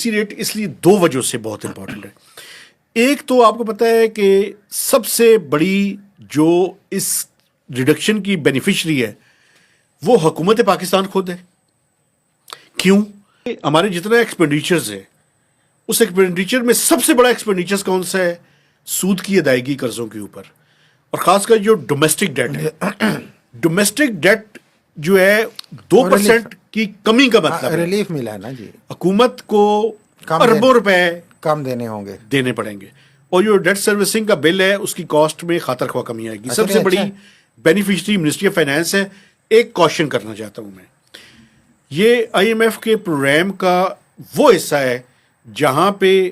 C rate اس لیے دو وجہ سے بہت امپورٹنٹ ہے. ایک تو آپ کو پتہ ہے کہ سب سے بڑی جو اس ریڈکشن کی بینیفیشری ہے وہ حکومت پاکستان خود ہے. کیوں؟ ہمارے جتنا ایکسپینڈیچرز ہے اس ایکسپینڈیچر میں سب سے بڑا ایکسپینڈیچر کون سا ہے؟ سود کی ادائیگی قرضوں کے اوپر، اور خاص کر جو ڈومیسٹک ڈیٹ ہے. ڈومیسٹک ڈیٹ جو ہے 2% کی کمی کا مطلب ہے ریلیف ملا نا جی، حکومت کو اربوں روپے کم دینے ہوں گے، دینے پڑیں گے. اور جو ڈیٹ سروسنگ کا بل ہے اس کی کاسٹ میں خاطر خواہ کمی آئے گی. سب سے بڑی بینیفیشری منسٹری آف فائنانس ہے. ایک کوشچن کرنا چاہتا ہوں میں، یہ آئی ایم ایف کے پروگرام کا وہ حصہ ہے جہاں پہ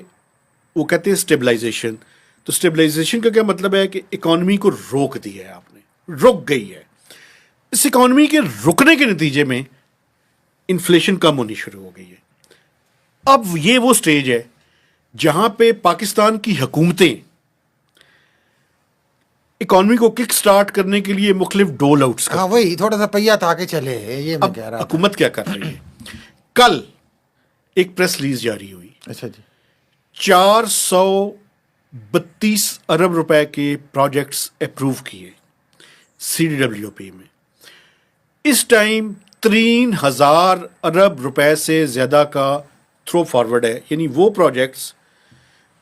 وہ کہتے ہیں اسٹیبلائزیشن. تو اسٹیبلائزیشن کا کیا مطلب ہے کہ اکانومی کو روک دیا ہے آپ نے، رک گئی ہے. اس اکانومی کے رکنے کے نتیجے میں انفلیشن کم ہونی شروع ہو گئی ہے. اب یہ وہ سٹیج ہے جہاں پہ پاکستان کی حکومتیں اکانومی کو کک سٹارٹ کرنے کے لیے مختلف ڈول آؤٹس ہاں وہی تھوڑا سا پہیا تھا کہ چلے، یہ میں کہہ رہا تھا. حکومت کیا کر رہی ہے؟ کل ایک پریس ریلیز جاری ہوئی، اچھا جی، 432 ارب روپے کے پروجیکٹس اپروو کیے سی ڈی ڈبلیو پی میں. اس ٹائم 3000 ارب روپے سے زیادہ کا تھرو فارورڈ ہے. یعنی وہ پروجیکٹس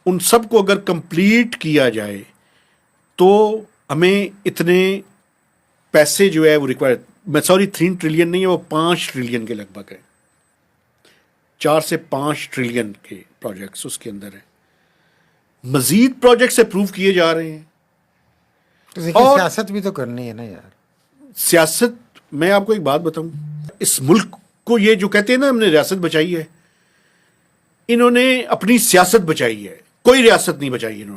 ان سب کو اگر کمپلیٹ کیا جائے تو ہمیں اتنے پیسے جو ہے وہ ریکوائر، میں 3 ٹریلین نہیں ہے، وہ 5 ٹریلین کے لگ بھگ ہے. 4 سے 5 ٹریلین کے پروجیکٹس اس کے اندر ہیں. مزید پروجیکٹس اپروو کیے جا رہے ہیں. اور سیاست بھی تو کرنی ہے نا یار. سیاست، میں آپ کو ایک بات بتاؤں، اس ملک کو یہ جو کہتے ہیں نا ہم نے ریاست بچائی ہے، انہوں نے اپنی سیاست بچائی ہے، کوئی ریاست نہیں بچائی انہوں نے.